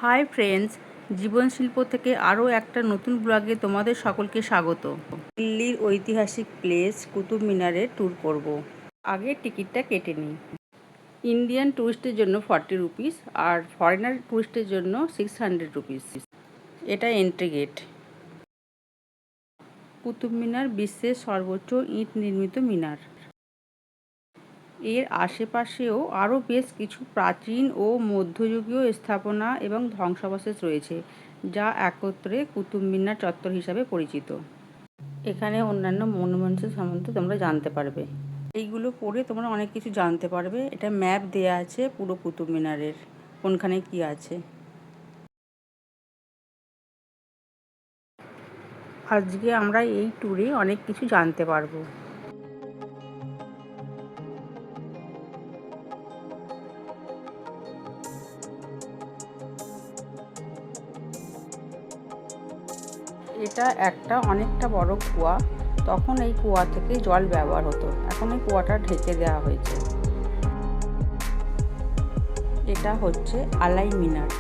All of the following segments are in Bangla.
হাই ফ্রেন্ডস, জীবন শিল্প থেকে আরও একটা নতুন ব্লগে তোমাদের সকলকে স্বাগত। দিল্লির ঐতিহাসিক প্লেস কুতুব মিনারে ট্যুর করব। আগে টিকিটটা কেটে নিই। ইন্ডিয়ান ট্যুরিস্টের জন্য 40 রুপিস আর ফরেনার ট্যুরিস্টের জন্য 600 রুপিস। এটা এন্ট্রি গেট। কুতুব মিনার বিশ্বের সর্বোচ্চ ইট নির্মিত মিনার। এর আশেপাশেও আরও বেশ কিছু প্রাচীন ও মধ্যযুগীয় স্থাপনা এবং ধ্বংসাবশেষ রয়েছে, যা একত্রে কুতুব মিনার চত্বর হিসাবে পরিচিত। এখানে অন্যান্য মনুমেন্টসের সম্বন্ধে তোমরা জানতে পারবে। এইগুলো পড়ে তোমরা অনেক কিছু জানতে পারবে। এটা ম্যাপ দেয়া আছে পুরো কুতুব মিনারের, কোনখানে কি আছে। আজকে আমরা এই ট্যুরে অনেক কিছু জানতে পারবো। এটা একটা অনেকটা বড় কুয়া। তখন এই কুয়া থেকে জল ব্যবহার হতো, এখন এই কুয়াটা ঢেকে দেওয়া হয়েছে। এটা হচ্ছে আলাই মিনার।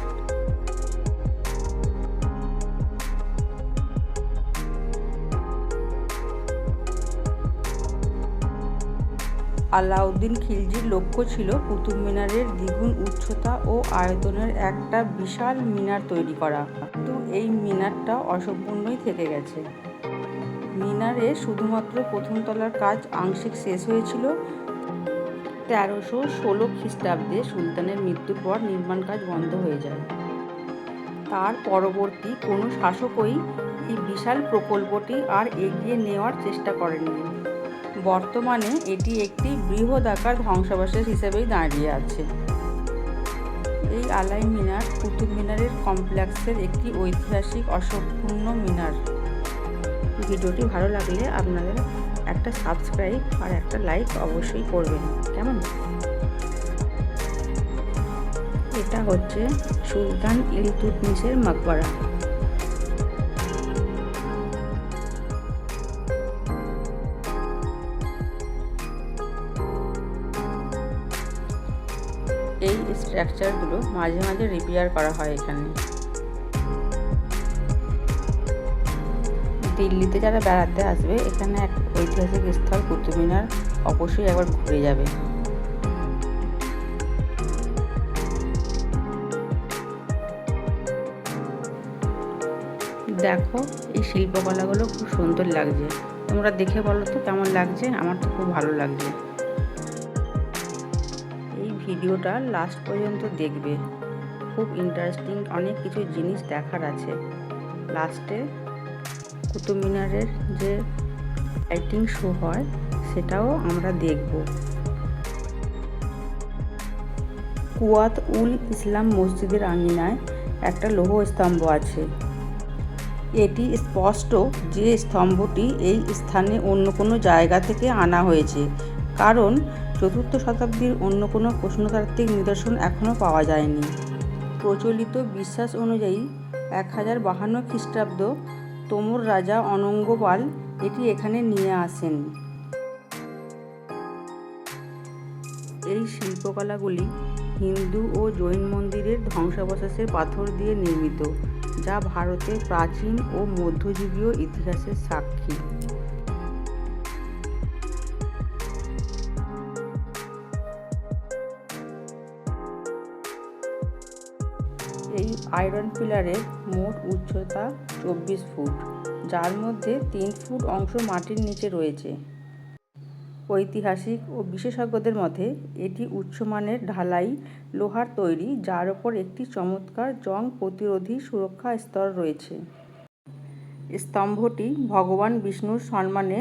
আলাউদ্দিন খিলজির লক্ষ্য ছিল কুতুব মিনারের দ্বিগুণ উচ্চতা ও আয়তনের একটা বিশাল মিনার তৈরি করা, কিন্তু এই মিনারটা অসম্পূর্ণই থেকে গেছে। মিনারে শুধুমাত্র প্রথম তলার কাজ আংশিক শেষ হয়েছিল। 1316 খ্রিস্টাব্দে সুলতানের মৃত্যুর পর নির্মাণ কাজ বন্ধ হয়ে যায়। তার পরবর্তী কোনো শাসকই এই বিশাল প্রকল্পটি আর এগিয়ে নেওয়ার চেষ্টা করেননি। বর্তমানে এটি একটি বৃহদাকার ধ্বংসাবশেষ হিসেবেই দাঁড়িয়ে আছে। এই আলাই মিনার কুতুব মিনারের কমপ্লেক্সের একটি ঐতিহাসিক অসম্পূর্ণ মিনার। ভিডিওটি ভালো লাগলে আপনাদের একটা সাবস্ক্রাইব আর একটা লাইক অবশ্যই করবেন, কেমন? এটা হচ্ছে সুলতান ইলতুৎমিশের মাকবারা। এই স্ট্রাকচারগুলো মাঝে মাঝে রিপেয়ার করা হয় এখানে। দিল্লিতে যারা বেড়াতে আসবে, এখানে এক ঐতিহাসিক স্থল কুতুব মিনার অবশ্যই একবার ঘুরে যাবে। দেখো, এই শিল্পকলাগুলো খুব সুন্দর লাগছে। তোমরা দেখে বলো তো কেমন লাগছে? আমার তো খুব ভালো লাগছে। এই ভিডিওটা লাস্ট পর্যন্ত দেখবে, খুব ইন্টারেস্টিং অনেক কিছু জিনিস দেখার আছে। লাস্টে কুতুব মিনারের যে লাইটিং শো হয় সেটাও আমরা দেখব। কুয়াত উল ইসলাম মসজিদের আঙিনায় একটা লৌহ স্তম্ভ আছে। এটি স্পষ্ট যে স্তম্ভটি এই স্থানে অন্য কোনো জায়গা থেকে আনা হয়েছে, কারণ 4th শতাব্দীর অন্য কোনো প্রত্নতাত্ত্বিক নিদর্শন এখনও পাওয়া যায়নি। প্রচলিত বিশ্বাস অনুযায়ী 1052 খ্রিস্টাব্দ তোমর রাজা অনঙ্গপাল এটি এখানে নিয়ে আসেন। এই শিল্পকলাগুলি হিন্দু ও জৈন মন্দিরের ধ্বংসাবশেষের পাথর দিয়ে নির্মিত, যা ভারতের প্রাচীন ও মধ্যযুগীয় ইতিহাসের সাক্ষী। এই আয়রন পিলারের মোট উচ্চতা 24 ফুট, যার মধ্যে 3 ফুট অংশ মাটির নিচে রয়েছে। ঐতিহাসিক ও বিশেষজ্ঞদের মতে এটি উচ্চমানের ঢালাই লোহার তৈরি, যার ওপর একটি চমৎকার জং প্রতিরোধী সুরক্ষা স্তর রয়েছে। স্তম্ভটি ভগবান বিষ্ণুর সম্মানে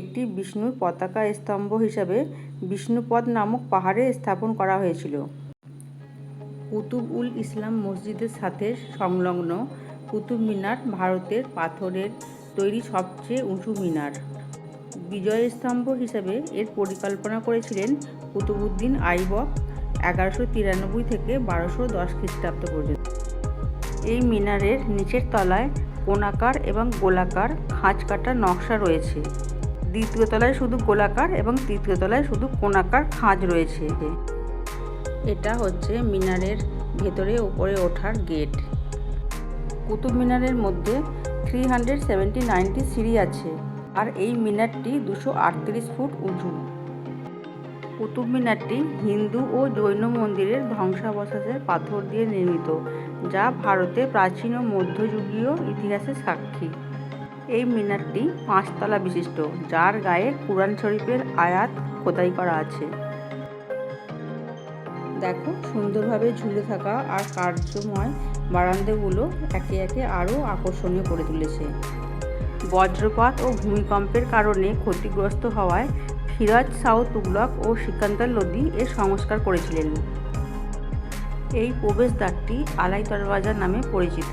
একটি বিষ্ণুর পতাকা স্তম্ভ হিসাবে বিষ্ণুপদ নামক পাহাড়ে স্থাপন করা হয়েছিল। কুতুব উল ইসলাম মসজিদের সাথে সংলগ্ন কুতুব মিনার ভারতের পাথরের তৈরি সবচেয়ে উঁচু মিনার। বিজয় স্তম্ভ হিসাবে এর পরিকল্পনা করেছিলেন কুতুবউদ্দিন আইবক 1193 থেকে 1210 খ্রিস্টাব্দ পর্যন্ত। এই মিনারের নিচের তলায় কোণাকার এবং গোলাকার খাঁজ কাটা নকশা রয়েছে। দ্বিতীয় তলায় শুধু গোলাকার এবং তৃতীয় তলায় শুধু কোণাকার খাঁজ রয়েছে। এটা হচ্ছে মিনারের ভেতরে ওপরে ওঠার গেট। কুতুব মিনারের মধ্যে 379টি সিঁড়ি আছে আর এই মিনারটি 238 ফুট উঁচু। কুতুব মিনারটি হিন্দু ও জৈন মন্দিরের ধ্বংসাবশেষের পাথর দিয়ে নির্মিত, যা ভারতের প্রাচীন ও মধ্যযুগীয় ইতিহাসের সাক্ষী। এই মিনারটি 5 তলা বিশিষ্ট, যার গায়ে কুরআন শরীফের আয়াত খোদাই করা আছে। দেখো, সুন্দরভাবে ঝুলে থাকা আর কার্যময় বারান্দাগুলো একে একে আরও আকর্ষণীয় করে তুলেছে। বজ্রপাত ও ভূমিকম্পের কারণে ক্ষতিগ্রস্ত হওয়ায় ফিরোজ শাহ তুগলক ও সিকান্দার লোদি এর সংস্কার করেছিলেন। এই প্রবেশদ্বারটি আলাই দরওয়াজা নামে পরিচিত।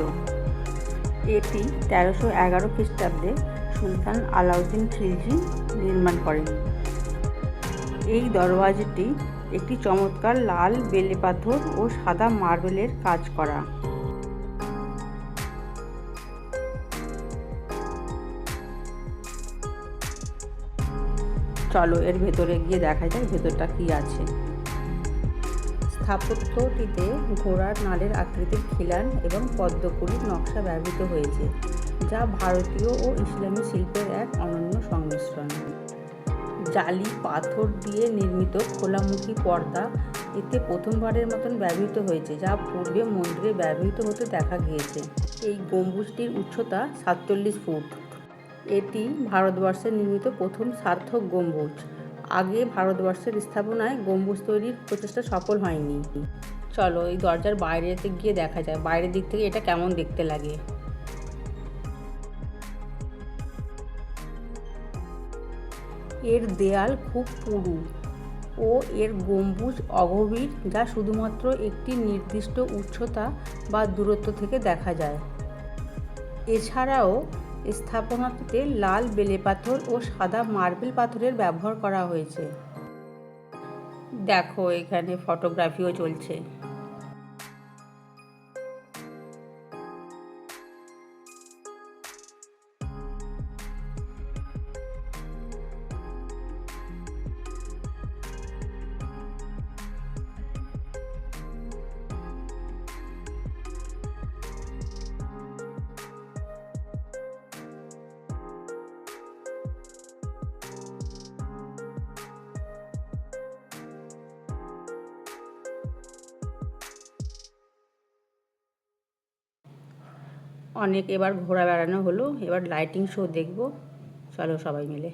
এটি 1311 খ্রিস্টাব্দে সুলতান আলাউদ্দিন খিলজি নির্মাণ করেন। এই দরওয়াজাটি একটি চমৎকার লাল বেলে পাথর ও সাদা মার্বেলের কাজ করা। চলো এর ভেতরে গিয়ে দেখা যায় ভেতরটা কি আছে। স্থাপত্যটিতে ঘোড়ার নালের আকৃতির খিলান এবং পদ্মকুড়ির নকশা ব্যবহৃত হয়েছে, যা ভারতীয় ও ইসলামী শিল্পের এক অনন্য সংমিশ্রণ। জালি পাথর দিয়ে নির্মিত খোলামুখী পর্দা এতে প্রথমবারের মতন ব্যবহৃত হয়েছে, যা পূর্বে মন্দিরে ব্যবহৃত হতে দেখা গিয়েছে। এই গম্বুজটির উচ্চতা 47 ফুট। এটি ভারতবর্ষে নির্মিত প্রথম সার্থক গম্বুজ। আগে ভারতবর্ষের স্থাপনায় গম্বুজ তৈরির প্রচেষ্টা সফল হয়নি। চলো এই দরজার বাইরেতে গিয়ে দেখা যায় বাইরের দিক থেকে এটা কেমন দেখতে লাগে। এর দেয়াল খুব পুরু ও এর গম্বুজ অগভীর, যা শুধুমাত্র একটি নির্দিষ্ট উচ্চতা বা দূরত্ব থেকে দেখা যায়। এছাড়াও স্থাপনাটিতে লাল বেলে পাথর ও সাদা মার্বেল পাথরের ব্যবহার করা হয়েছে। দেখো, এখানে ফটোগ্রাফিও চলছে। অনেক এবার ঘোরা বেড়ানো হলো, এবার লাইটিং শো দেখব। চলো সবাই মিলে।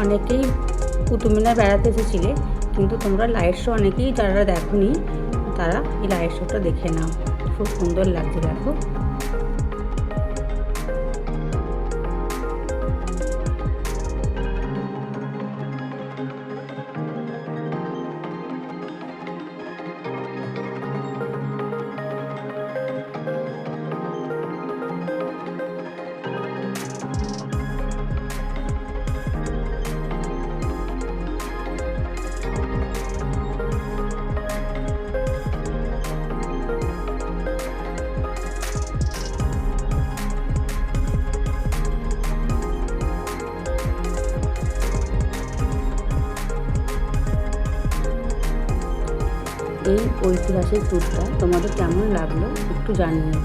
অনেকেই কুতুব মিনার বেড়াতে এসেছিলে, কিন্তু তোমরা লাইট শো অনেকেই যারা দেখোনি তারা এই লাইট শোটা দেখে নাও। খুব সুন্দর লাগছে, দেখো। এই ঐতিহাসিক ট্যুরটা তোমাদের কেমন লাগলো একটু জানিও।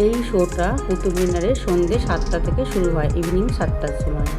এই শোটা কুতুব মিনারে সন্ধ্যে 7টা থেকে শুরু হয়, ইভিনিং 7টার সময়।